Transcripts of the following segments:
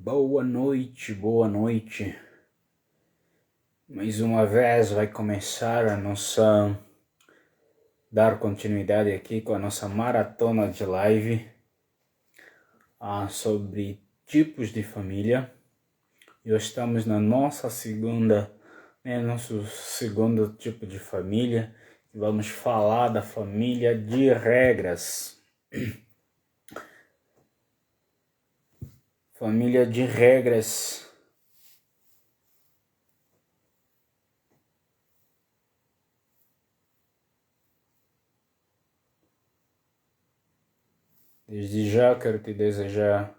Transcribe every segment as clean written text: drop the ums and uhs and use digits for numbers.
Boa noite, boa noite. Mais uma vez vai começar dar continuidade aqui com a nossa maratona de live sobre tipos de família. E hoje estamos na nosso segundo tipo de família. Vamos falar da família de regras. Família de regras. Desde já quero te desejar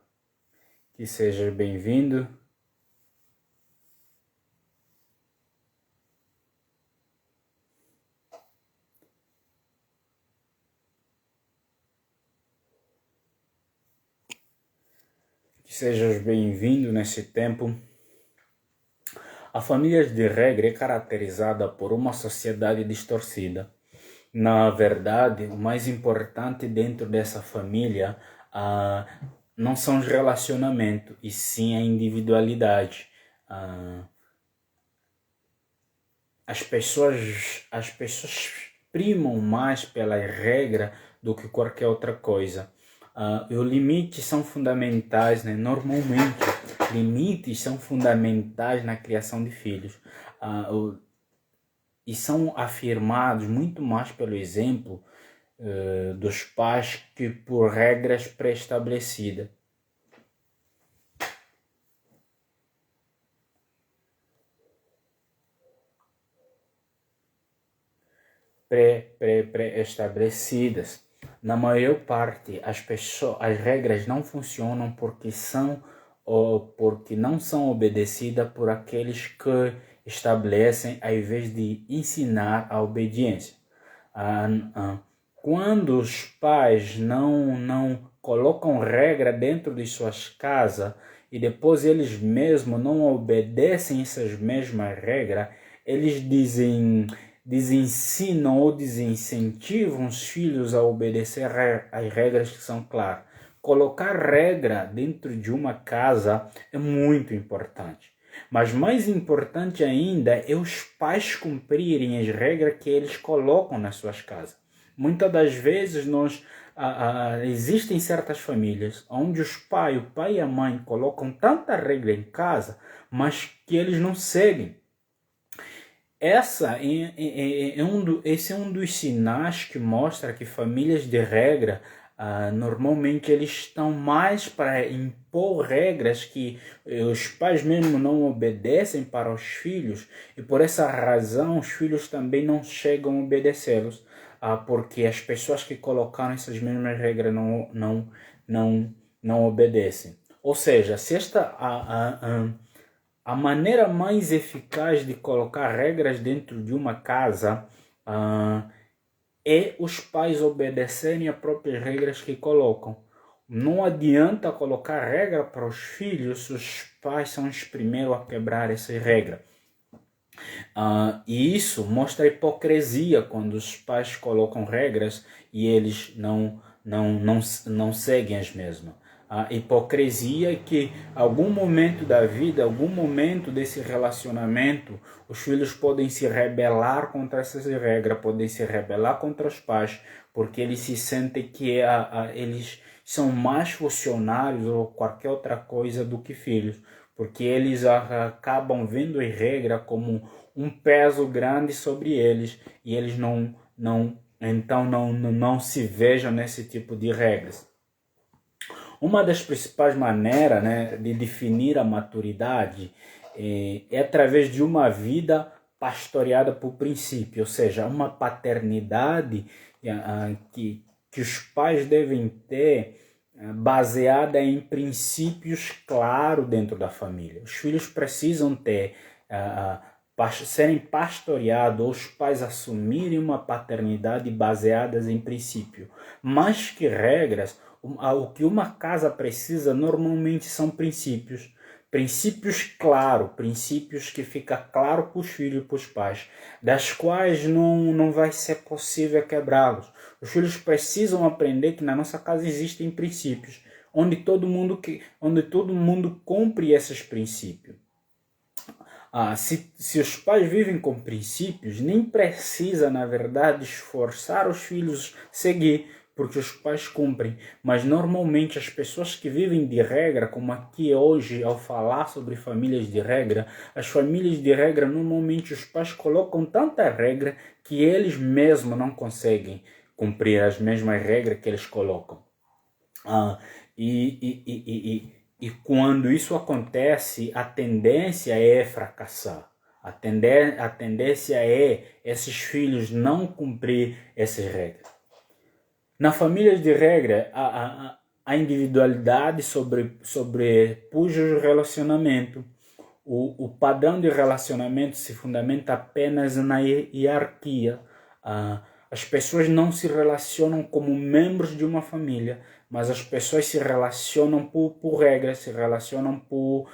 que seja bem-vindo. Que sejas bem-vindo nesse tempo. A família de regra é caracterizada por uma sociedade distorcida. Na verdade, o mais importante dentro dessa família não são os relacionamentos, e sim a individualidade. As pessoas primam mais pela regra do que qualquer outra coisa. Os limites são fundamentais, né? Normalmente, limites são fundamentais na criação de filhos. E são afirmados muito mais pelo exemplo dos pais que por regras pré-estabelecidas. Pré-estabelecidas. Na maior parte, as regras não funcionam porque não são obedecidas por aqueles que estabelecem ao invés de ensinar a obediência. Quando os pais não colocam regra dentro de suas casas e depois eles mesmos não obedecem essas mesmas regras, eles desensinam ou desincentivam os filhos a obedecer às regras que são claras. Colocar regra dentro de uma casa é muito importante. Mas mais importante ainda é os pais cumprirem as regras que eles colocam nas suas casas. Muitas das vezes existem certas famílias onde o pai e a mãe colocam tanta regra em casa, mas que eles não seguem. Esse é um dos sinais que mostra que famílias de regra, normalmente eles estão mais para impor regras que os pais mesmo não obedecem para os filhos, e por essa razão os filhos também não chegam a obedecê-los, porque as pessoas que colocaram essas mesmas regras não obedecem. Ou seja, se a maneira mais eficaz de colocar regras dentro de uma casa é os pais obedecerem as próprias regras que colocam. Não adianta colocar regra para os filhos se os pais são os primeiros a quebrar essa regra. E isso mostra a hipocrisia quando os pais colocam regras e eles não seguem as mesmas. A hipocrisia é que algum momento da vida, algum momento desse relacionamento, os filhos podem se rebelar contra essas regras, podem se rebelar contra os pais, porque eles se sentem que eles são mais funcionários ou qualquer outra coisa do que filhos, porque eles acabam vendo a regra como um peso grande sobre eles e eles não se vejam nesse tipo de regras. Uma das principais maneiras, né, de definir a maturidade é através de uma vida pastoreada por princípio, ou seja, uma paternidade que os pais devem ter baseada em princípios claros dentro da família. Os filhos precisam serem pastoreados, ou os pais assumirem uma paternidade baseada em princípio. Mais que regras, o que uma casa precisa normalmente são princípios. Princípios claros, princípios que fica claro para os filhos e para os pais, das quais não vai ser possível quebrá-los. Os filhos precisam aprender que na nossa casa existem princípios. onde todo mundo cumpre esses princípios. Se os pais vivem com princípios, nem precisa, na verdade, esforçar os filhos a seguir, porque os pais cumprem. Mas normalmente as pessoas que vivem de regra, como aqui hoje ao falar sobre famílias de regra, as famílias de regra normalmente os pais colocam tanta regra que eles mesmos não conseguem cumprir as mesmas regras que eles colocam. E quando isso acontece, a tendência é fracassar. A tendência é esses filhos não cumprir essas regras. Na família de regra, a individualidade sobrepuja o relacionamento. O padrão de relacionamento se fundamenta apenas na hierarquia. As pessoas não se relacionam como membros de uma família, mas as pessoas se relacionam por regras, se relacionam por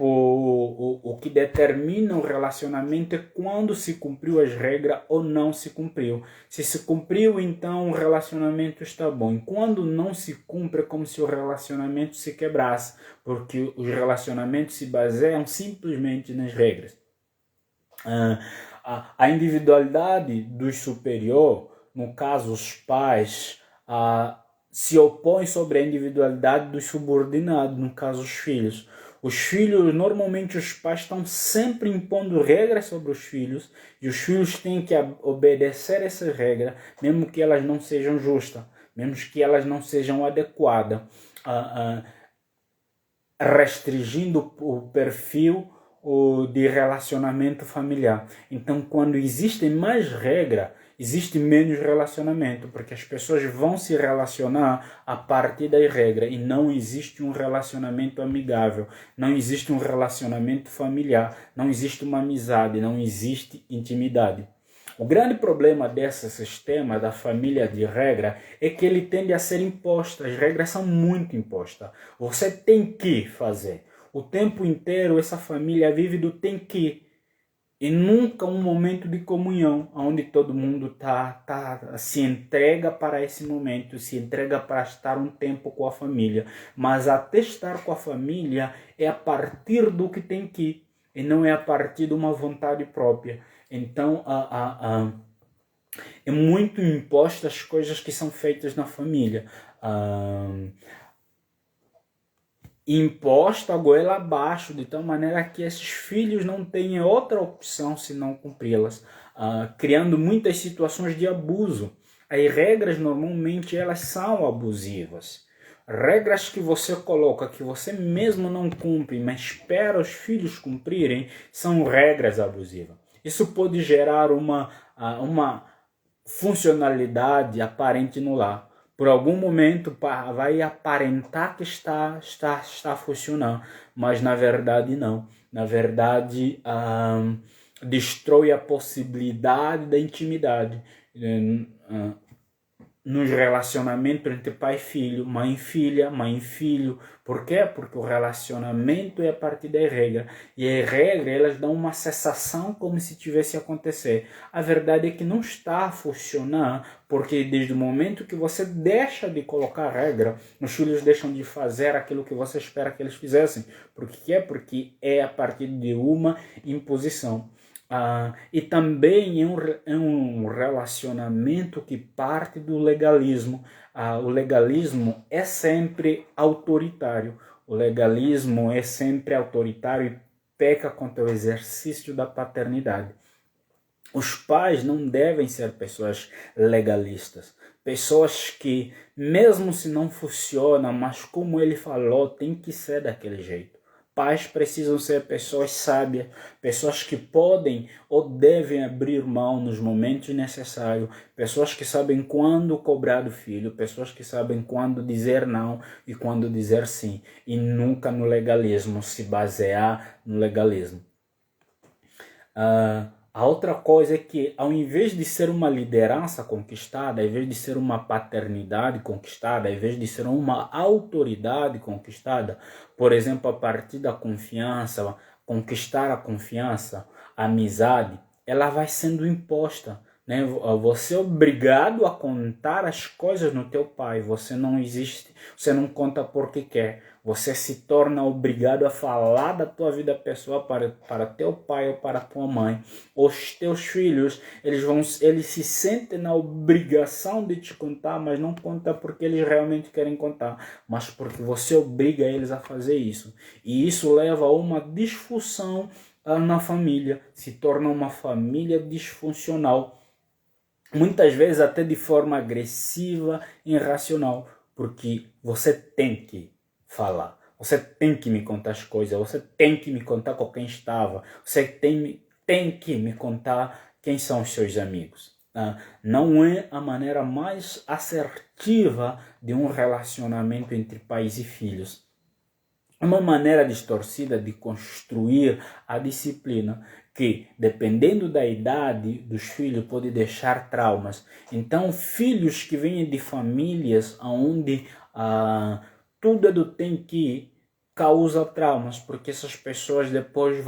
o que determina o relacionamento é quando se cumpriu as regras ou não se cumpriu. Se se cumpriu, então o relacionamento está bom. E quando não se cumpre, é como se o relacionamento se quebrasse, porque os relacionamentos se baseiam simplesmente nas regras. A individualidade do superior, no caso os pais, se opõe sobre a individualidade dos subordinados, no caso os filhos. Os filhos, normalmente os pais estão sempre impondo regras sobre os filhos e os filhos têm que obedecer essas regras, mesmo que elas não sejam justas, mesmo que elas não sejam adequadas, restringindo o perfil de relacionamento familiar. Então, quando existem mais regras, existe menos relacionamento, porque as pessoas vão se relacionar a partir das regras e não existe um relacionamento amigável, não existe um relacionamento familiar, não existe uma amizade, não existe intimidade. O grande problema desse sistema da família de regra é que ele tende a ser imposto. As regras são muito impostas. Você tem que fazer. O tempo inteiro essa família vive do tem que. E nunca um momento de comunhão, onde todo mundo se entrega para esse momento, se entrega para estar um tempo com a família. Mas até estar com a família é a partir do que tem que, e não é a partir de uma vontade própria. Então, é muito imposto as coisas que são feitas na família. Imposto a goela abaixo, de tal maneira que esses filhos não tenham outra opção senão cumpri-las, criando muitas situações de abuso. As regras normalmente elas são abusivas. Regras que você coloca, que você mesmo não cumpre, mas espera os filhos cumprirem, são regras abusivas. Isso pode gerar uma funcionalidade aparente no lar. Por algum momento vai aparentar que está funcionando, mas na verdade não. Na verdade, destrói a possibilidade da intimidade nos relacionamentos entre pai e filho, mãe e filha, mãe e filho. Por quê? Porque o relacionamento é a partir da regra. E as regras, elas dão uma sensação como se tivesse a acontecer. A verdade é que não está a funcionar, porque desde o momento que você deixa de colocar regra, os filhos deixam de fazer aquilo que você espera que eles fizessem. Por quê? Porque é a partir de uma imposição. E também é um relacionamento que parte do legalismo. O legalismo é sempre autoritário. O legalismo é sempre autoritário e peca contra o exercício da paternidade. Os pais não devem ser pessoas legalistas. Pessoas que, mesmo se não funcionam, mas como ele falou, tem que ser daquele jeito. Pais precisam ser pessoas sábias, pessoas que podem ou devem abrir mão nos momentos necessários, pessoas que sabem quando cobrar do filho, pessoas que sabem quando dizer não e quando dizer sim, e nunca no legalismo, se basear no legalismo. A outra coisa é que, ao invés de ser uma liderança conquistada, ao invés de ser uma paternidade conquistada, ao invés de ser uma autoridade conquistada, por exemplo, a partir da confiança, conquistar a confiança, a amizade, ela vai sendo imposta. né? Você é obrigado a contar as coisas no teu pai. Você não existe, você não conta porque quer. Você se torna obrigado a falar da tua vida pessoal para teu pai ou para tua mãe. Os teus filhos, eles se sentem na obrigação de te contar, mas não conta porque eles realmente querem contar, mas porque você obriga eles a fazer isso. E isso leva a uma disfunção na família, se torna uma família disfuncional, muitas vezes até de forma agressiva e irracional, porque você tem que falar, você tem que me contar as coisas, você tem que me contar com quem estava, você tem que me contar quem são os seus amigos. Não é a maneira mais assertiva de um relacionamento entre pais e filhos. Uma maneira distorcida de construir a disciplina que, dependendo da idade dos filhos, pode deixar traumas. Então, filhos que vêm de famílias onde tudo é do tem que causa traumas, porque essas pessoas depois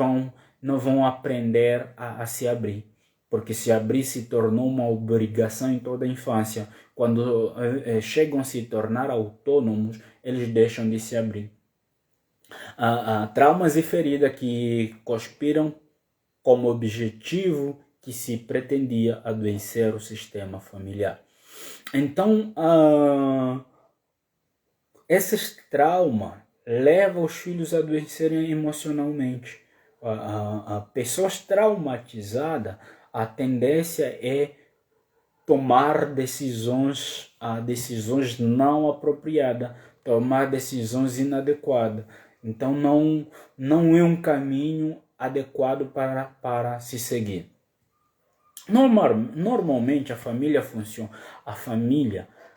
não vão aprender a se abrir. Porque se abrir se tornou uma obrigação em toda a infância. Quando chegam a se tornar autônomos, eles deixam de se abrir. Traumas e feridas que conspiram como objetivo que se pretendia adoecer o sistema familiar. Então, esses traumas levam os filhos a adoecerem emocionalmente. Pessoas traumatizadas, a tendência é tomar decisões não apropriadas, tomar decisões inadequadas. Então não é um caminho adequado para se seguir. Normalmente a família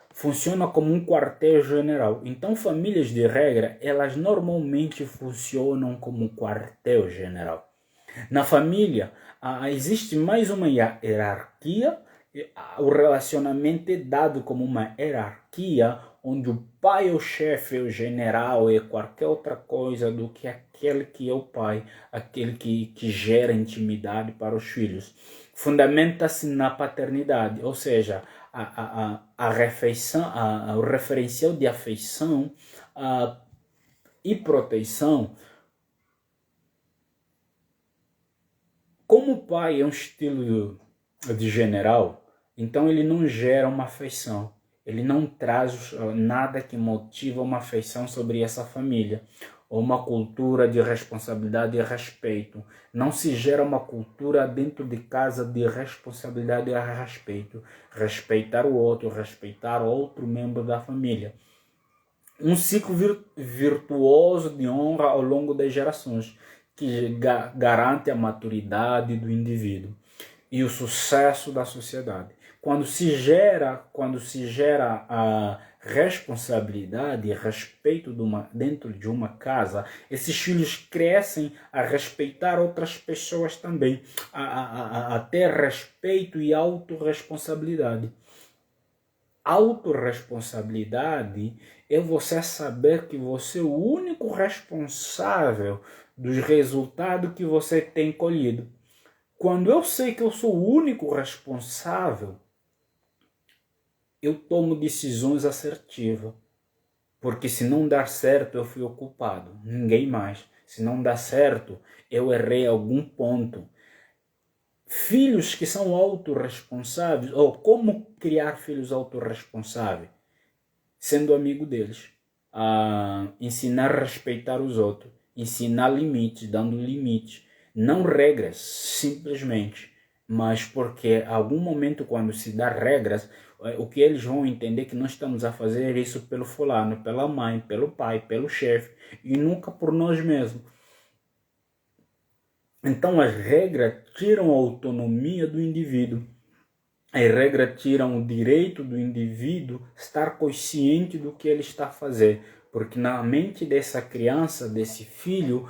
funciona como um quartel-general. Então famílias de regra, elas normalmente funcionam como um quartel-general. Na família existe mais uma hierarquia. O relacionamento é dado como uma hierarquia onde o pai é o chefe, é o general, é qualquer outra coisa do que aquele que é o pai, aquele que gera intimidade para os filhos. Fundamenta-se na paternidade, ou seja, o referencial de afeição e proteção. Como o pai é um estilo de general, então ele não gera uma afeição, ele não traz nada que motiva uma afeição sobre essa família, ou uma cultura de responsabilidade e respeito. Não se gera uma cultura dentro de casa de responsabilidade e respeito. Respeitar o outro membro da família. Um ciclo virtuoso de honra ao longo das gerações, que garante a maturidade do indivíduo e o sucesso da sociedade. Quando se gera a responsabilidade e respeito dentro de uma casa, esses filhos crescem a respeitar outras pessoas também, a ter respeito e autorresponsabilidade. Autorresponsabilidade é você saber que você é o único responsável dos resultados que você tem colhido. Quando eu sei que eu sou o único responsável, eu tomo decisões assertivas. Porque se não dar certo, eu fui o culpado, ninguém mais. Se não dar certo, eu errei algum ponto. Filhos que são autorresponsáveis, ou como criar filhos autorresponsáveis? Sendo amigo deles. Ensinar a respeitar os outros. Ensinar limites, dando limites. Não regras, simplesmente, mas porque em algum momento quando se dá regras, o que eles vão entender é que nós estamos a fazer isso pelo fulano, pela mãe, pelo pai, pelo chefe, e nunca por nós mesmos. Então as regras tiram a autonomia do indivíduo. As regras tiram o direito do indivíduo estar consciente do que ele está a fazer. Porque na mente dessa criança, desse filho,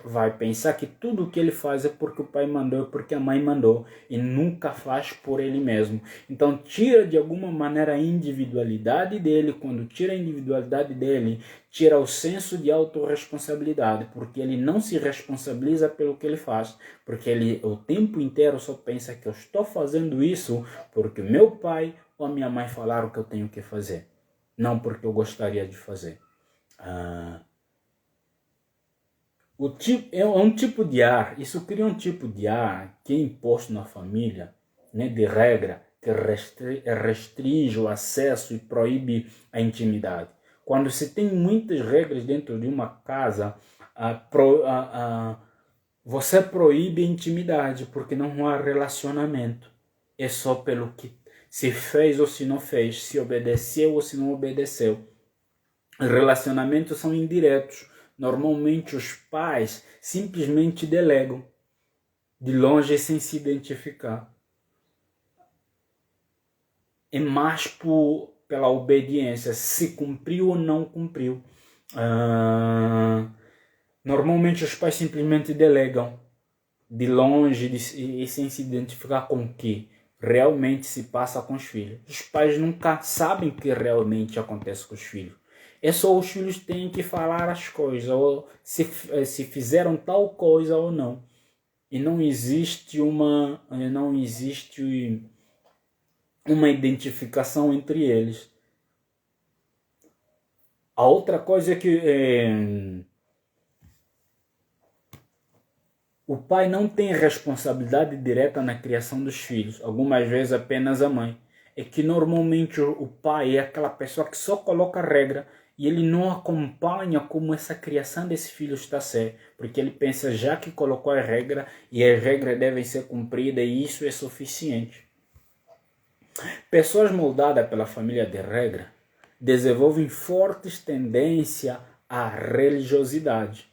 vai pensar que tudo que ele faz é porque o pai mandou, é porque a mãe mandou, e nunca faz por ele mesmo. Então tira de alguma maneira a individualidade dele. Quando tira a individualidade dele, tira o senso de autorresponsabilidade, porque ele não se responsabiliza pelo que ele faz, porque ele o tempo inteiro só pensa que eu estou fazendo isso porque meu pai ou a minha mãe falaram que eu tenho que fazer, não porque eu gostaria de fazer. É um tipo de ar, isso cria um tipo de ar que é imposto na família, né, de regra, que restringe o acesso e proíbe a intimidade. Quando se tem muitas regras dentro de uma casa, você proíbe a intimidade, porque não há relacionamento. É só pelo que se fez ou se não fez, se obedeceu ou se não obedeceu. Relacionamentos são indiretos. Normalmente os pais simplesmente delegam, de longe sem se identificar. É mais pela obediência, se cumpriu ou não cumpriu. Normalmente os pais simplesmente delegam, de longe e sem se identificar com o que realmente se passa com os filhos. Os pais nunca sabem o que realmente acontece com os filhos. É só os filhos têm que falar as coisas, ou se fizeram tal coisa ou não. E não existe uma identificação entre eles. A outra coisa é que o pai não tem responsabilidade direta na criação dos filhos, algumas vezes apenas a mãe. É que normalmente o pai é aquela pessoa que só coloca regra e ele não acompanha como essa criação desse filho está a ser, porque ele pensa já que colocou a regra e as regras devem ser cumpridas e isso é suficiente. Pessoas moldadas pela família de regra desenvolvem fortes tendências à religiosidade,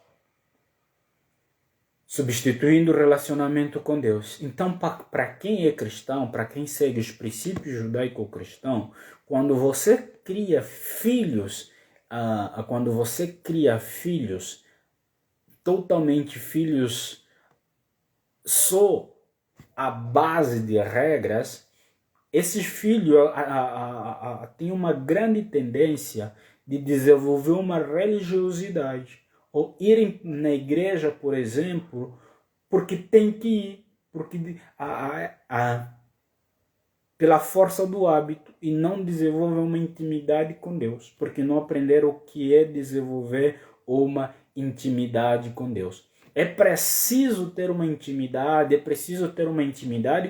substituindo o relacionamento com Deus. Então, para quem é cristão, para quem segue os princípios judaico-cristãos, quando você cria filhos, totalmente filhos só à base de regras, esses filhos têm uma grande tendência de desenvolver uma religiosidade. Ou irem na igreja, por exemplo, porque tem que ir, porque pela força do hábito, e não desenvolver uma intimidade com Deus, porque não aprenderam o que é desenvolver uma intimidade com Deus. É preciso ter uma intimidade,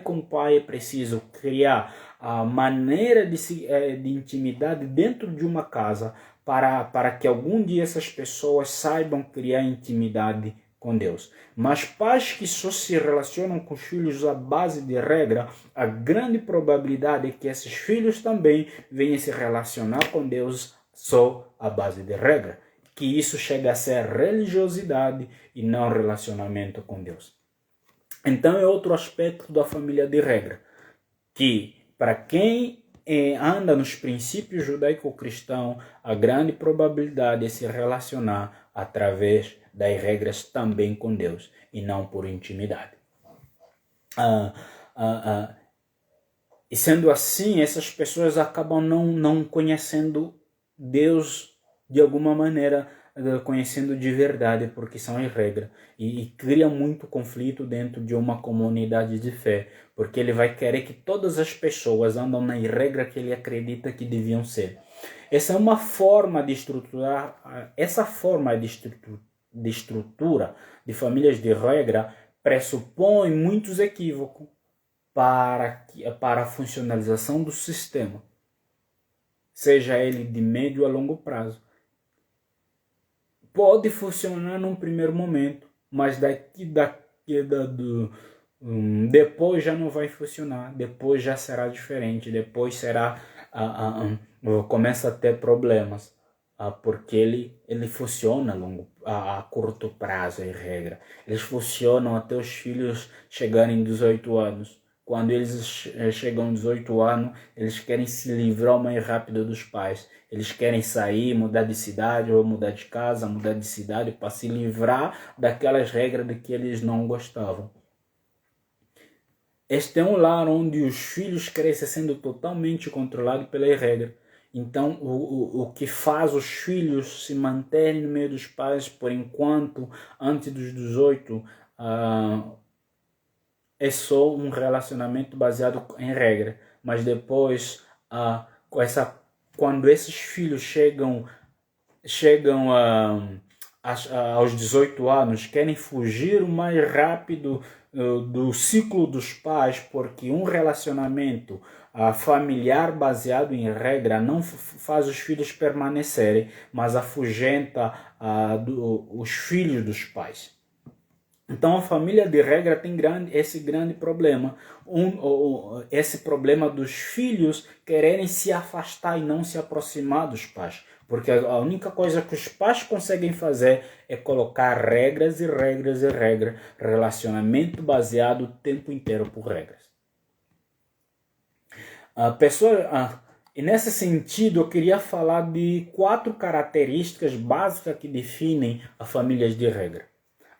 com o Pai, é preciso criar a maneira de intimidade dentro de uma casa, para que algum dia essas pessoas saibam criar intimidade com Deus. Mas pais que só se relacionam com os filhos à base de regra, a grande probabilidade é que esses filhos também venham se relacionar com Deus só à base de regra. Que isso chega a ser religiosidade e não relacionamento com Deus. Então é outro aspecto da família de regra, que para quem anda nos princípios judaico-cristãos, a grande probabilidade é se relacionar através das regras também com Deus e não por intimidade. E sendo assim, essas pessoas acabam não conhecendo Deus de alguma maneira, conhecendo de verdade, porque são as regras. E cria muito conflito dentro de uma comunidade de fé, porque ele vai querer que todas as pessoas andam nas regras que ele acredita que deviam ser. Essa é uma forma de estruturar, de estrutura de famílias de regra pressupõe muitos equívocos para a funcionalização do sistema, seja ele de médio a longo prazo. Pode funcionar num primeiro momento, mas depois já não vai funcionar, depois já será diferente, depois será começa a ter problemas, porque ele funciona a curto prazo, em regra. Eles funcionam até os filhos chegarem 18 anos. quando eles chegam aos 18 anos, eles querem se livrar o mais rápido dos pais. Eles querem sair, mudar de cidade, ou mudar de casa, mudar de cidade, para se livrar daquelas regras de que eles não gostavam. Este é um lar onde os filhos crescem sendo totalmente controlados pelas regras. Então, o que faz os filhos se manterem no meio dos pais por enquanto, antes dos 18, é só um relacionamento baseado em regra. Mas depois, quando esses filhos chegam aos 18 anos, querem fugir o mais rápido do ciclo dos pais, porque um relacionamento familiar baseado em regra não faz os filhos permanecerem, mas afugenta os filhos dos pais. Então a família de regra tem esse grande problema, esse problema dos filhos quererem se afastar e não se aproximar dos pais. Porque a única coisa que os pais conseguem fazer é colocar regras e regras e regras, relacionamento baseado o tempo inteiro por regras. E nesse sentido, eu queria falar de 4 características básicas que definem as famílias de regra.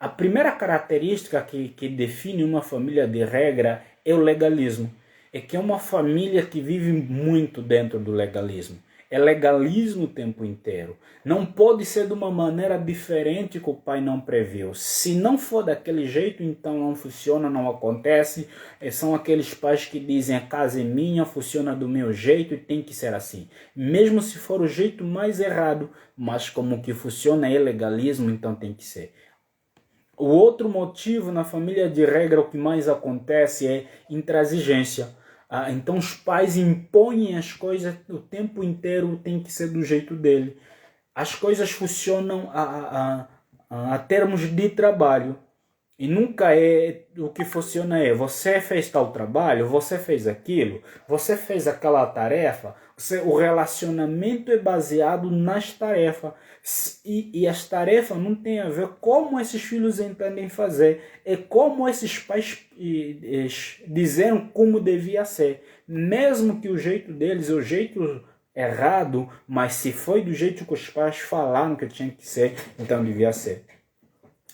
A primeira característica que define uma família de regra é o legalismo. É que é uma família que vive muito dentro do legalismo. É legalismo o tempo inteiro. Não pode ser de uma maneira diferente que o pai não previu. Se não for daquele jeito, então não funciona, não acontece. São aqueles pais que dizem a casa é minha, funciona do meu jeito e tem que ser assim. Mesmo se for o jeito mais errado, mas como que funciona é legalismo, então tem que ser. O outro motivo na família de regra, o que mais acontece é intransigência. Então os pais impõem as coisas o tempo inteiro, tem que ser do jeito dele. As coisas funcionam a termos de trabalho. E nunca é o que funciona você fez tal trabalho, você fez aquilo, você fez aquela tarefa. O relacionamento é baseado nas tarefas. E as tarefas não tem a ver como esses filhos entendem fazer. É como esses pais disseram como devia ser. Mesmo que o jeito deles é o jeito errado, mas se foi do jeito que os pais falaram que tinha que ser, então devia ser.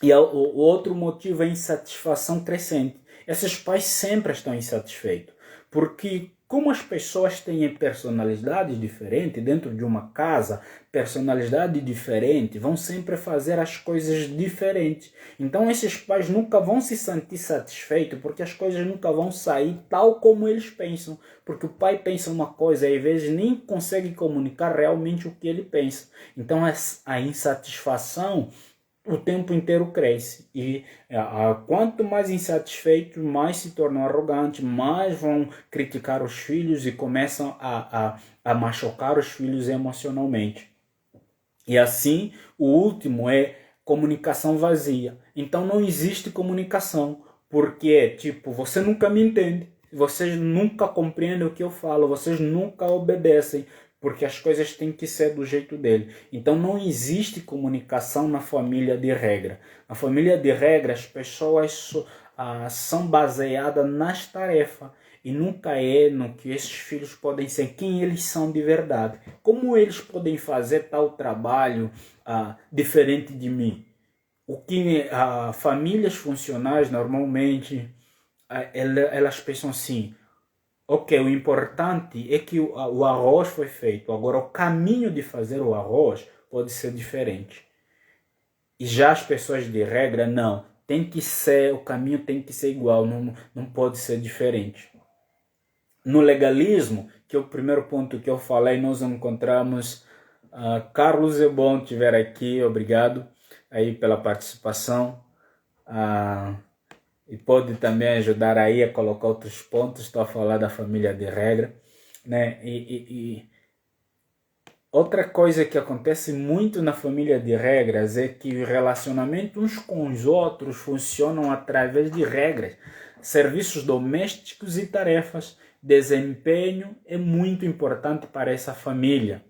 E o outro motivo é a insatisfação crescente. Esses pais sempre estão insatisfeitos, porque como as pessoas têm personalidades diferentes dentro de uma casa, personalidade diferente, vão sempre fazer as coisas diferentes. Então esses pais nunca vão se sentir satisfeitos, porque as coisas nunca vão sair tal como eles pensam. Porque o pai pensa uma coisa e às vezes nem consegue comunicar realmente o que ele pensa. Então a insatisfação o tempo inteiro cresce. E quanto mais insatisfeitos, mais se tornam arrogantes, mais vão criticar os filhos e começam a machucar os filhos emocionalmente. E assim, o último é comunicação vazia. Então não existe comunicação, porque você nunca me entende, vocês nunca compreendem o que eu falo, vocês nunca obedecem, porque as coisas têm que ser do jeito dele. Então não existe comunicação na família de regra. Na família de regra, as pessoas são baseadas nas tarefas e nunca é no que esses filhos podem ser, quem eles são de verdade. Como eles podem fazer tal trabalho diferente de mim? O que famílias funcionais normalmente elas pensam assim: ok, o importante é que o arroz foi feito. Agora, o caminho de fazer o arroz pode ser diferente. E já as pessoas de regra, não. O caminho tem que ser igual, não pode ser diferente. No legalismo, que é o primeiro ponto que eu falei, nós encontramos Carlos Ebon estiver aqui, obrigado aí pela participação. E pode também ajudar aí a colocar outros pontos. Estou a falar da família de regra, né? E outra coisa que acontece muito na família de regras é que o relacionamento uns com os outros funcionam através de regras, serviços domésticos e tarefas. Desempenho é muito importante para essa família.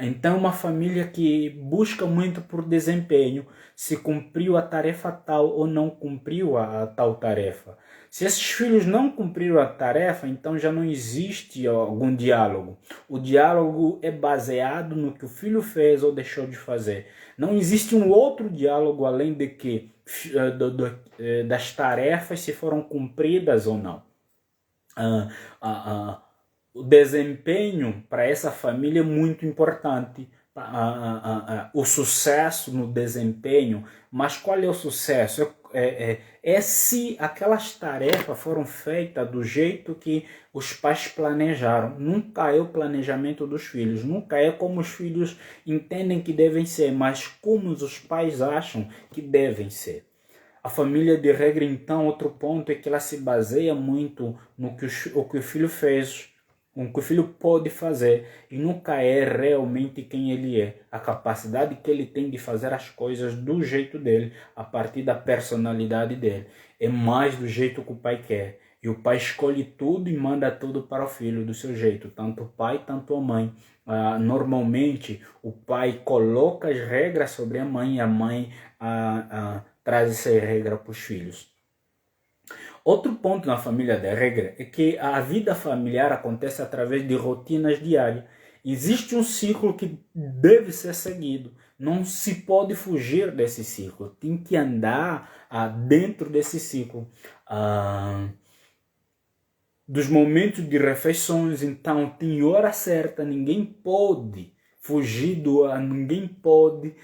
Então, uma família que busca muito por desempenho, se cumpriu a tarefa tal ou não cumpriu a tal tarefa. Se esses filhos não cumpriram a tarefa, então já não existe algum diálogo. O diálogo é baseado no que o filho fez ou deixou de fazer. Não existe um outro diálogo além de que das tarefas se foram cumpridas ou não. O desempenho para essa família é muito importante. O sucesso no desempenho, mas qual é o sucesso? É se aquelas tarefas foram feitas do jeito que os pais planejaram. Nunca é o planejamento dos filhos, nunca é como os filhos entendem que devem ser, mas como os pais acham que devem ser. A família de regra, então, outro ponto é que ela se baseia muito no que o que o filho fez, o que o filho pode fazer, e nunca é realmente quem ele é, a capacidade que ele tem de fazer as coisas do jeito dele, a partir da personalidade dele. É mais do jeito que o pai quer. E o pai escolhe tudo e manda tudo para o filho do seu jeito, tanto o pai, tanto a mãe. Normalmente, o pai coloca as regras sobre a mãe e a mãe traz essa regra para os filhos. Outro ponto na família da regra é que a vida familiar acontece através de rotinas diárias. Existe um ciclo que deve ser seguido. Não se pode fugir desse ciclo. Tem que andar dentro desse ciclo. Dos momentos de refeições, então, tem hora certa. Ninguém pode fugir ninguém pode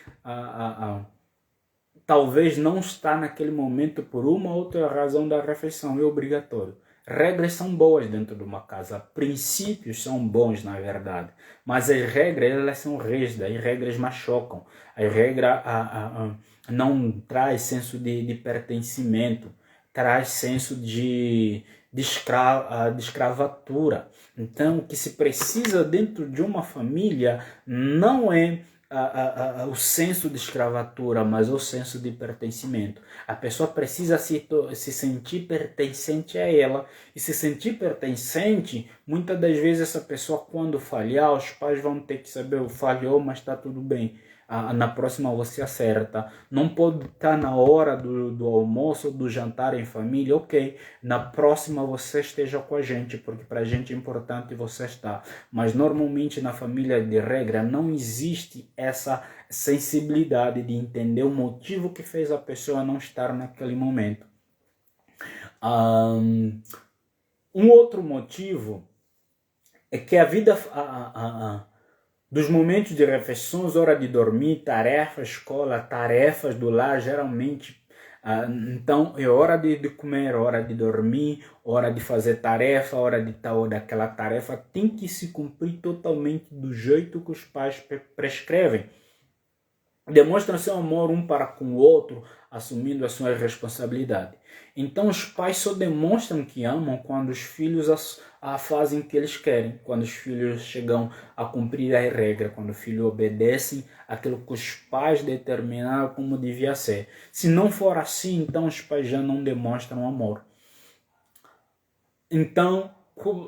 talvez não está naquele momento por uma ou outra razão da refeição, é obrigatório. Regras são boas dentro de uma casa, princípios são bons na verdade, mas as regras elas são rígidas, as regras machucam, as regras não traz senso de pertencimento, traz senso de escravatura. Então, o que se precisa dentro de uma família não é o senso de escravatura, mas o senso de pertencimento. A pessoa precisa se sentir pertencente a ela, e se sentir pertencente, muitas das vezes essa pessoa, quando falhar, os pais vão ter que saber, falhou, mas está tudo bem. Na próxima você acerta. Não pode estar na hora do almoço ou do jantar em família, ok. Na próxima você esteja com a gente, porque para a gente é importante você estar. Mas normalmente na família de regra não existe essa sensibilidade de entender o motivo que fez a pessoa não estar naquele momento. Um outro motivo é que a vida... dos momentos de refeições, hora de dormir, tarefa, escola, tarefas do lar, geralmente, então é hora de comer, hora de dormir, hora de fazer tarefa, hora de tal ou daquela tarefa, tem que se cumprir totalmente do jeito que os pais prescrevem. Demonstram seu amor um para com o outro, assumindo a sua responsabilidade. Então os pais só demonstram que amam quando os filhos fazem o que eles querem, quando os filhos chegam a cumprir a regra, quando os filhos obedecem aquilo que os pais determinaram como devia ser. Se não for assim, então os pais já não demonstram amor. Então,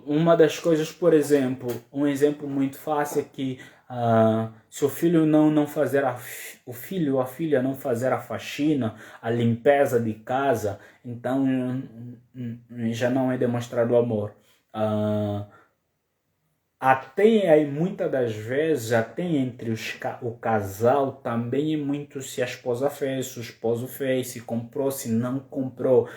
uma das coisas, por exemplo, um exemplo muito fácil é que se o filho não fazer o filho ou a filha não fazer a faxina, a limpeza de casa, então já não é demonstrado amor. Até aí, muitas das vezes, até entre o casal também é muito se a esposa fez, se o esposo fez, se comprou, se não comprou.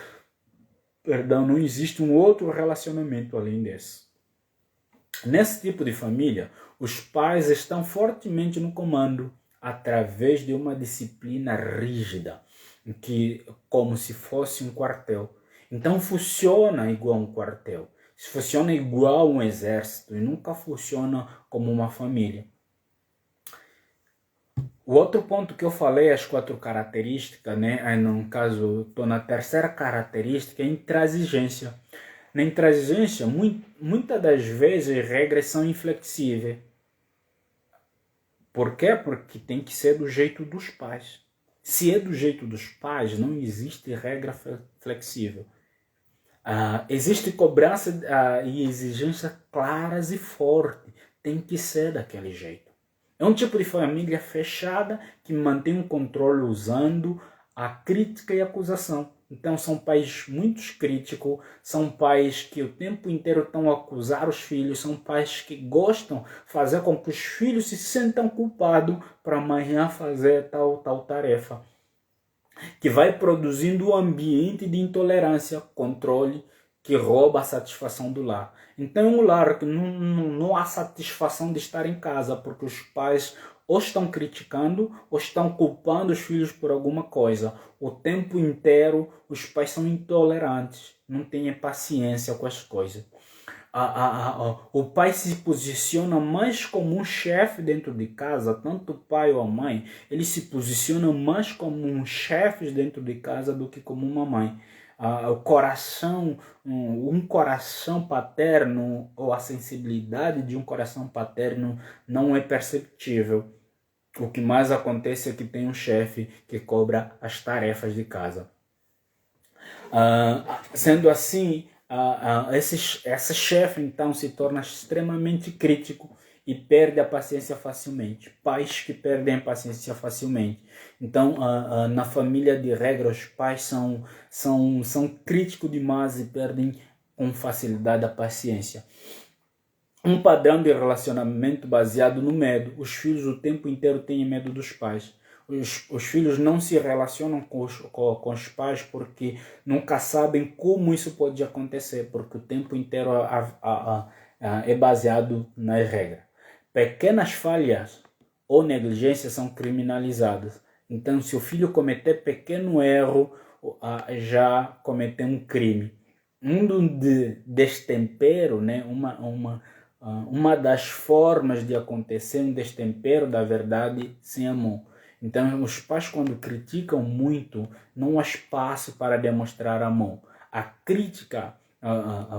Perdão, não existe um outro relacionamento além desse. Nesse tipo de família, os pais estão fortemente no comando através de uma disciplina rígida, como se fosse um quartel. Então funciona igual um quartel, funciona igual um exército e nunca funciona como uma família. O outro ponto que eu falei, as 4 características, né? No caso, estou na terceira característica, é intransigência. Na intransigência, muitas das vezes, regras são inflexíveis. Por quê? Porque tem que ser do jeito dos pais. Se é do jeito dos pais, não existe regra flexível. Existe cobrança e exigência claras e fortes. Tem que ser daquele jeito. É um tipo de família fechada que mantém um controle usando a crítica e a acusação. Então são pais muito críticos, são pais que o tempo inteiro estão a acusar os filhos, são pais que gostam de fazer com que os filhos se sintam culpados para amanhã fazer tal tarefa, que vai produzindo um ambiente de intolerância, controle, que rouba a satisfação do lar. Então é um lar que não há satisfação de estar em casa, porque os pais ou estão criticando ou estão culpando os filhos por alguma coisa. O tempo inteiro os pais são intolerantes, não têm paciência com as coisas. O pai se posiciona mais como um chefe dentro de casa, tanto o pai ou a mãe, eles se posicionam mais como um chefes dentro de casa do que como uma mãe. O coração, um coração paterno ou a sensibilidade de um coração paterno não é perceptível. O que mais acontece é que tem um chefe que cobra as tarefas de casa. Sendo assim, esse chefe então se torna extremamente crítico e perde a paciência facilmente. Pais que perdem a paciência facilmente. Então, na família de regra, os pais são críticos demais e perdem com facilidade a paciência. Um padrão de relacionamento baseado no medo. Os filhos o tempo inteiro têm medo dos pais. Os filhos não se relacionam com os pais porque nunca sabem como isso pode acontecer, porque o tempo inteiro é baseado nas regras. Pequenas falhas ou negligências são criminalizadas. Então, se o filho cometer pequeno erro, já cometeu um crime. Destempero, né? Uma das formas de acontecer um destempero da verdade sem amor. Então, os pais, quando criticam muito, não há espaço para demonstrar amor. A crítica,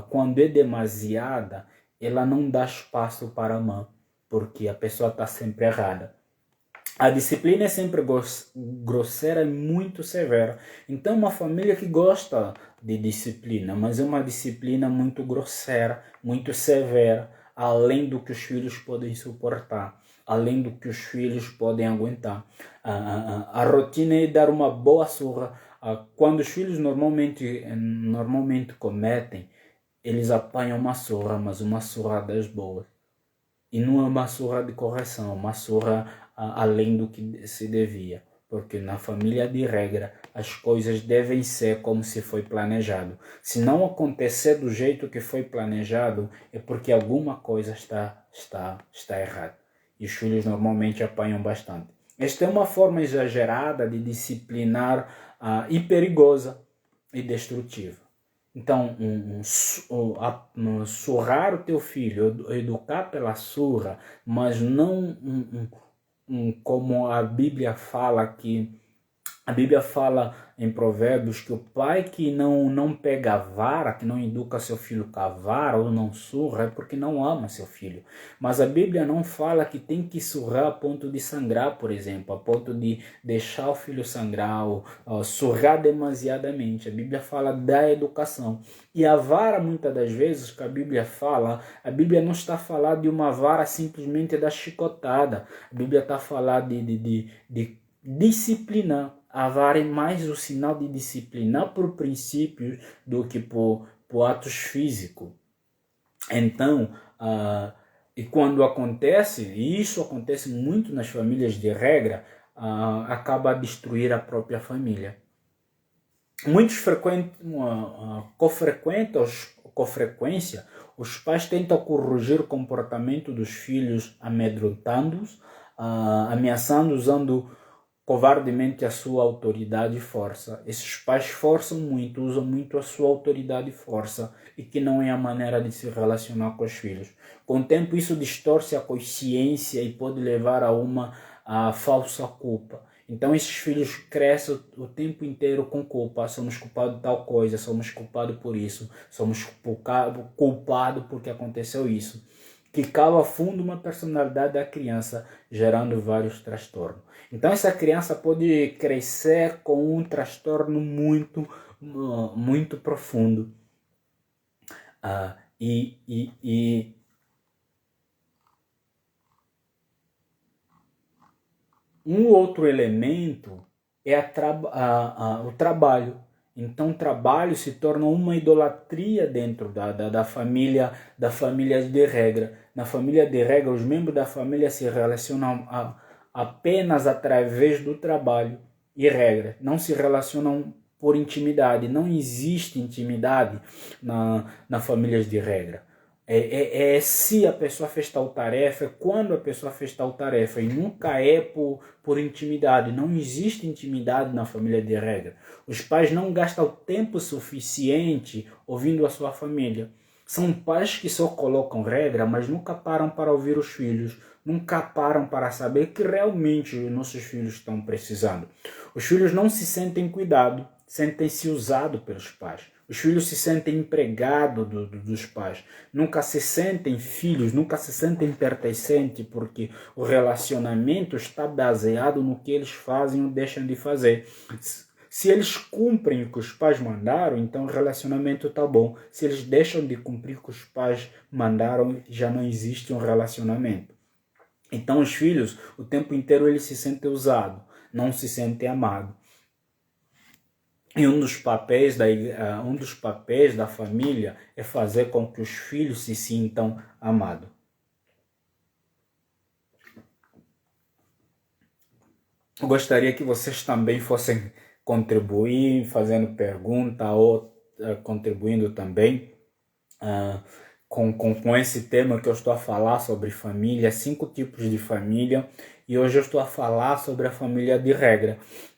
quando é demasiada, ela não dá espaço para amar, porque a pessoa está sempre errada. A disciplina é sempre grosseira e muito severa. Então, uma família que gosta de disciplina, mas é uma disciplina muito grosseira, muito severa, além do que os filhos podem suportar, além do que os filhos podem aguentar. A rotina é dar uma boa surra. Quando os filhos normalmente cometem, eles apanham uma surra, mas uma surra das boas. E não é uma surra de correção, uma surra além do que se devia. Porque na família de regra, as coisas devem ser como se foi planejado. Se não acontecer do jeito que foi planejado, é porque alguma coisa está errada. E os filhos normalmente apanham bastante. Esta é uma forma exagerada de disciplinar e perigosa e destrutiva. Então, surrar o teu filho, educar pela surra, mas não como a Bíblia fala que a Bíblia fala em Provérbios que o pai que não pega a vara, que não educa seu filho com a vara ou não surra, é porque não ama seu filho. Mas a Bíblia não fala que tem que surrar a ponto de sangrar, por exemplo, a ponto de deixar o filho sangrar ou surrar demasiadamente. A Bíblia fala da educação. E a vara, muitas das vezes, que a Bíblia fala, a Bíblia não está falando de uma vara simplesmente da chicotada. A Bíblia está falando de disciplinar. A vara é mais o sinal de disciplinar por princípios do que por atos físicos. Então, e quando acontece, e isso acontece muito nas famílias de regra, acaba a destruir a própria família. Muitos com frequência, os pais tentam corrigir o comportamento dos filhos amedrontando-os, ameaçando, usando covardemente a sua autoridade e força. Esses pais forçam muito, usam muito a sua autoridade e força, e que não é a maneira de se relacionar com os filhos. Com o tempo isso distorce a consciência e pode levar a uma falsa culpa. Então esses filhos crescem o tempo inteiro com culpa. Somos culpados de tal coisa, somos culpados por isso, somos culpados porque aconteceu isso. Que cava fundo uma personalidade da criança, gerando vários transtornos. Então essa criança pode crescer com um transtorno muito profundo. E Um outro elemento é o trabalho. Então, o trabalho se torna uma idolatria dentro da família de regra. Na família de regra, os membros da família se relacionam apenas através do trabalho e regra. Não se relacionam por intimidade. Não existe intimidade na família de regra. Se a pessoa fez tal tarefa, quando a pessoa fez tal tarefa, e nunca é por intimidade. Não existe intimidade na família de regra. Os pais não gastam tempo suficiente ouvindo a sua família. São pais que só colocam regra, mas nunca param para ouvir os filhos, nunca param para saber que realmente os nossos filhos estão precisando. Os filhos não se sentem cuidados, sentem-se usados pelos pais. Os filhos se sentem empregados dos pais. Nunca se sentem filhos, nunca se sentem pertencentes, porque o relacionamento está baseado no que eles fazem ou deixam de fazer. Se eles cumprem o que os pais mandaram, então o relacionamento está bom. Se eles deixam de cumprir o que os pais mandaram, já não existe um relacionamento. Então os filhos, o tempo inteiro, eles se sentem usados, não se sentem amados. E um dos papéis da família é fazer com que os filhos se sintam amados. Eu gostaria que vocês também fossem contribuir, fazendo pergunta ou contribuindo também com esse tema que eu estou a falar sobre família, 5 tipos de família, e hoje eu estou a falar sobre a família de regra,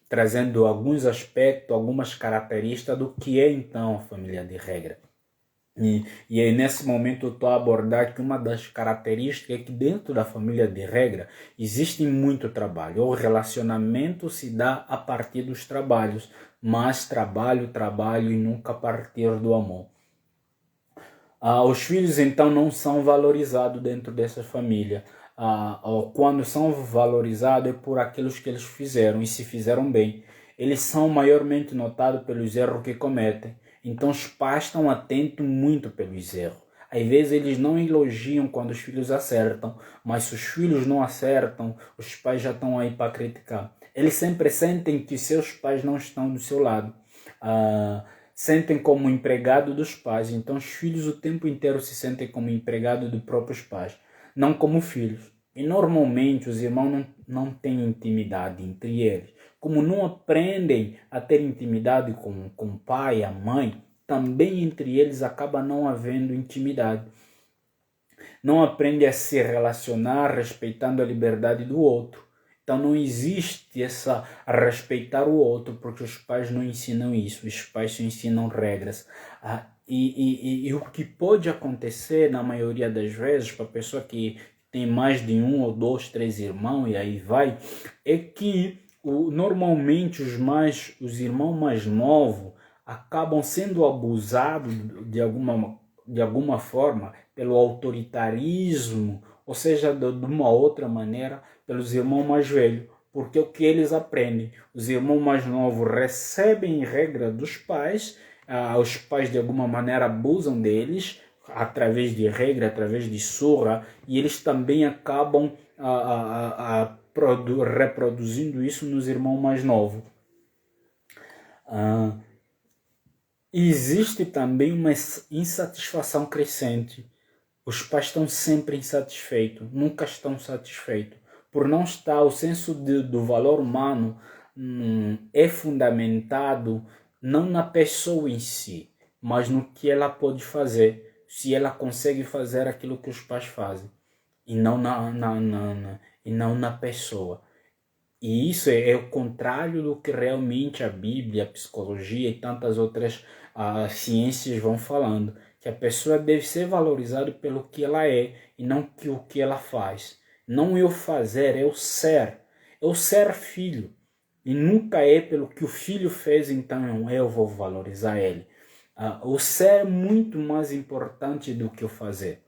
trazendo alguns aspectos, algumas características do que é então a família de regra. E aí nesse momento eu estou a abordar que uma das características é que dentro da família de regra existe muito trabalho. O relacionamento se dá a partir dos trabalhos, mas trabalho e nunca a partir do amor. Os filhos então não são valorizados dentro dessa família. Quando são valorizados é por aqueles que eles fizeram e se fizeram bem. Eles são maiormente notados pelos erros que cometem. Então os pais estão atentos muito pelos erros. Às vezes eles não elogiam quando os filhos acertam, mas se os filhos não acertam, os pais já estão aí para criticar. Eles sempre sentem que seus pais não estão do seu lado. Sentem como empregado dos pais. Então os filhos o tempo inteiro se sentem como empregado dos próprios pais, não como filhos. E normalmente os irmãos não têm intimidade entre eles. Como não aprendem a ter intimidade com o pai e a mãe, também entre eles acaba não havendo intimidade. Não aprendem a se relacionar respeitando a liberdade do outro. Então não existe essa a respeitar o outro, porque os pais não ensinam isso. Os pais só ensinam regras. E o que pode acontecer na maioria das vezes para a pessoa que tem mais de 1 ou 2, 3 irmãos e aí vai, é que normalmente os irmãos mais novos acabam sendo abusados de alguma forma pelo autoritarismo, ou seja, de uma outra maneira, pelos irmãos mais velhos. Porque o que eles aprendem? Os irmãos mais novos recebem regra dos pais, os pais de alguma maneira abusam deles, através de regra, através de surra, e eles também acabam reproduzindo isso nos irmãos mais novos. Existe também uma insatisfação crescente. Os pais estão sempre insatisfeitos, nunca estão satisfeitos. Por não estar, o senso do valor humano é fundamentado não na pessoa em si, mas no que ela pode fazer, se ela consegue fazer aquilo que os pais fazem, e não na pessoa. E isso é o contrário do que realmente a Bíblia, a psicologia e tantas outras ciências vão falando, que a pessoa deve ser valorizada pelo que ela é e não o que ela faz. Não é o fazer, é o ser. É o ser filho. E nunca é pelo que o filho fez, então eu vou valorizar ele. O ser é muito mais importante do que o fazer.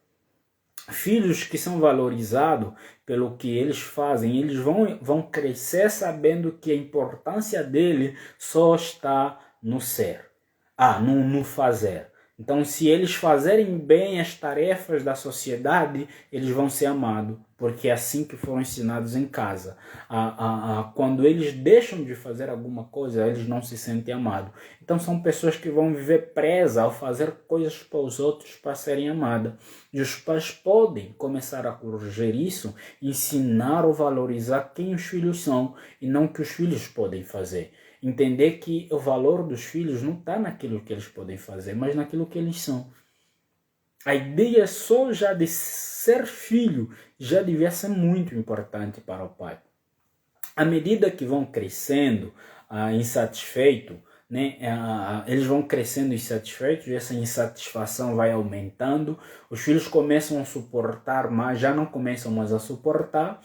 Filhos que são valorizados pelo que eles fazem, eles vão crescer sabendo que a importância dele só está no ser, no fazer. Então, se eles fazerem bem as tarefas da sociedade, eles vão ser amados, porque é assim que foram ensinados em casa. Quando eles deixam de fazer alguma coisa, eles não se sentem amados. Então, são pessoas que vão viver presas ao fazer coisas para os outros para serem amadas. E os pais podem começar a corrigir isso, ensinar ou valorizar quem os filhos são e não o que os filhos podem fazer. Entender que o valor dos filhos não está naquilo que eles podem fazer, mas naquilo que eles são. A ideia só já de ser filho já devia ser muito importante para o pai. À medida que vão crescendo insatisfeitos, né, eles vão crescendo insatisfeitos e essa insatisfação vai aumentando, os filhos começam a suportar, mas já não começam mais a suportar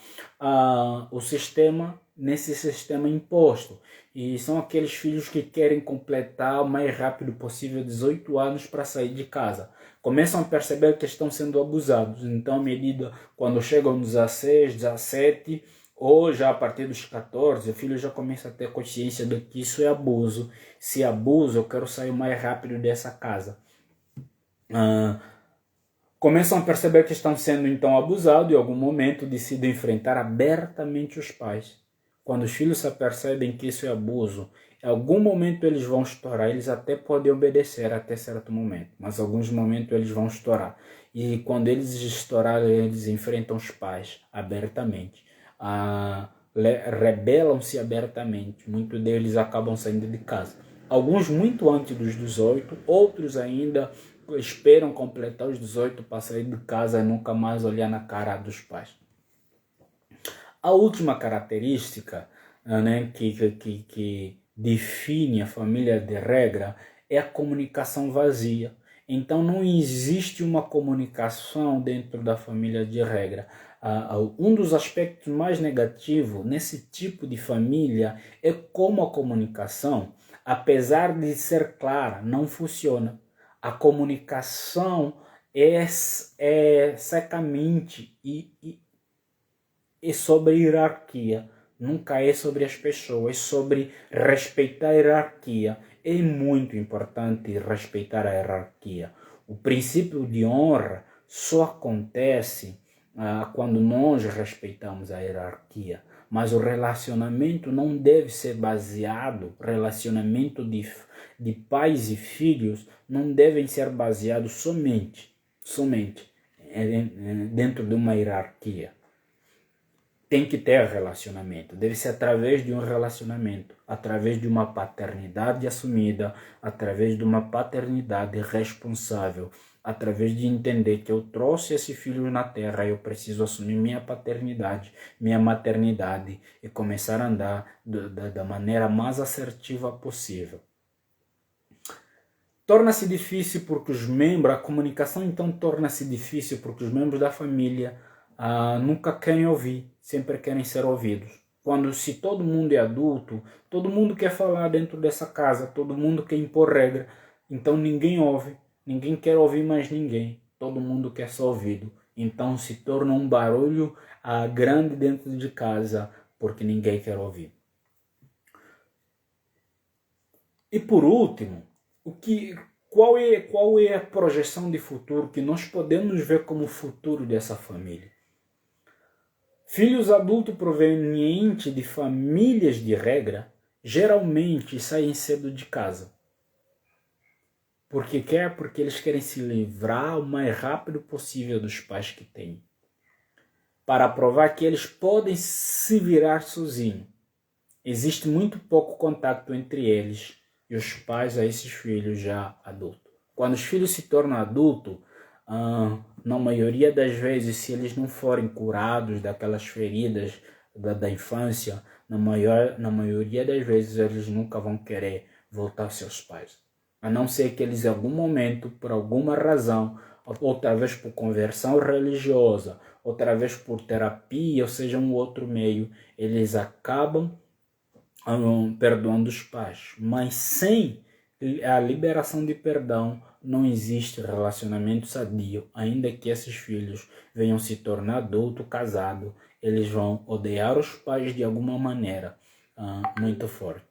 o sistema, nesse sistema imposto. E são aqueles filhos que querem completar o mais rápido possível 18 anos para sair de casa. Começam a perceber que estão sendo abusados. Então, à medida, quando chegam aos 16, 17, ou já a partir dos 14, o filho já começa a ter consciência de que isso é abuso. Se é abuso, eu quero sair o mais rápido dessa casa. Começam a perceber que estão sendo então abusados e em algum momento decidem enfrentar abertamente os pais. Quando os filhos se apercebem que isso é abuso, em algum momento eles vão estourar, eles até podem obedecer até certo momento, mas em alguns momentos eles vão estourar. E quando eles estourarem, eles enfrentam os pais abertamente. Rebelam-se abertamente, muitos deles acabam saindo de casa. Alguns muito antes dos 18, outros ainda esperam completar os 18 para sair de casa e nunca mais olhar na cara dos pais. A última característica, né, que define a família de regra é a comunicação vazia. Então não existe uma comunicação dentro da família de regra. Um dos aspectos mais negativos nesse tipo de família é como a comunicação, apesar de ser clara, não funciona. A comunicação é secamente é sobre hierarquia, nunca é sobre as pessoas, é sobre respeitar a hierarquia. É muito importante respeitar a hierarquia. O princípio de honra só acontece quando nós respeitamos a hierarquia. Mas o relacionamento não deve ser baseado, relacionamento de pais e filhos não devem ser baseados somente dentro de uma hierarquia. Tem que ter relacionamento, deve ser através de um relacionamento, através de uma paternidade assumida, através de uma paternidade responsável, através de entender que eu trouxe esse filho na terra, eu preciso assumir minha paternidade, minha maternidade e começar a andar da maneira mais assertiva possível. Torna-se difícil porque a comunicação então torna-se difícil porque os membros da família nunca querem ouvir, sempre querem ser ouvidos. Se todo mundo é adulto, todo mundo quer falar dentro dessa casa, todo mundo quer impor regra, então ninguém ouve, ninguém quer ouvir mais ninguém, todo mundo quer ser ouvido. Então se torna um barulho grande dentro de casa, porque ninguém quer ouvir. E por último, qual é a projeção de futuro que nós podemos ver como futuro dessa família? Filhos adultos provenientes de famílias de regra geralmente saem cedo de casa. Porque eles querem se livrar o mais rápido possível dos pais que têm. Para provar que eles podem se virar sozinhos. Existe muito pouco contato entre eles e os pais a esses filhos já adultos. Quando os filhos se tornam adultos, na maioria das vezes, se eles não forem curados daquelas feridas da infância, na maioria das vezes eles nunca vão querer voltar aos seus pais. A não ser que eles em algum momento, por alguma razão, outra vez por conversão religiosa, outra vez por terapia, ou seja, um outro meio, eles acabam perdoando os pais. Mas sem a liberação de perdão, não existe relacionamento sadio. Ainda que esses filhos venham se tornar adulto, casado, eles vão odiar os pais de alguma maneira muito forte.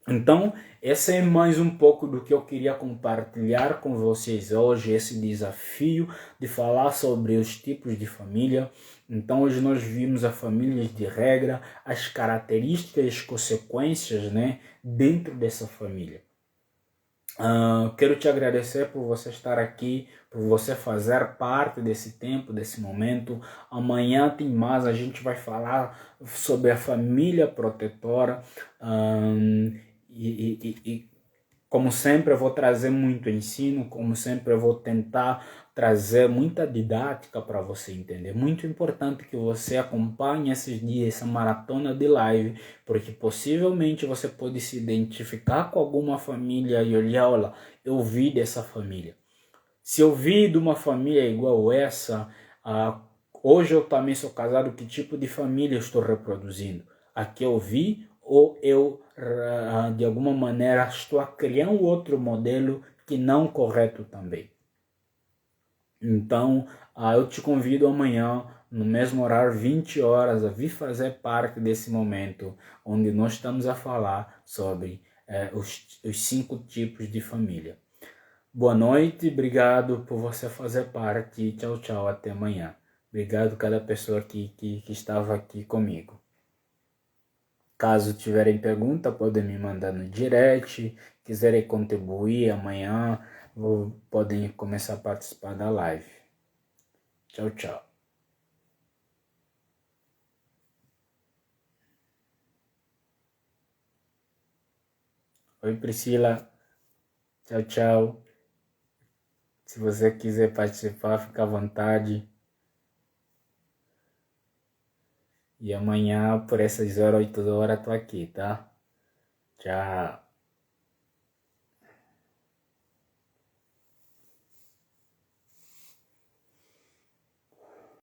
Então, esse é mais um pouco do que eu queria compartilhar com vocês hoje, esse desafio de falar sobre os tipos de família. Então, hoje nós vimos a família de regra, as características e as consequências, né, dentro dessa família. Quero te agradecer por você estar aqui, por você fazer parte desse tempo, desse momento. Amanhã tem mais, a gente vai falar sobre a família protetora. E como sempre eu vou trazer muito ensino, como sempre eu vou tentar trazer muita didática para você entender. Muito importante que você acompanhe esses dias, essa maratona de live, porque possivelmente você pode se identificar com alguma família e olhar, olha, eu vi dessa família. Se eu vi de uma família igual essa, hoje eu também sou casado, que tipo de família eu estou reproduzindo? A que eu vi ou eu, de alguma maneira, estou a criar um outro modelo que não correto também? Então, eu te convido amanhã, no mesmo horário, 20 horas, a vir fazer parte desse momento, onde nós estamos a falar sobre os 5 tipos de família. Boa noite, obrigado por você fazer parte. Tchau, tchau, até amanhã. Obrigado a cada pessoa que estava aqui comigo. Caso tiverem pergunta, podem me mandar no direct. Quiserem contribuir amanhã, podem começar a participar da live. Tchau, tchau. Oi, Priscila. Tchau, tchau. Se você quiser participar, fica à vontade. E amanhã, por essas horas, 8 horas, tô aqui, tá? Tchau.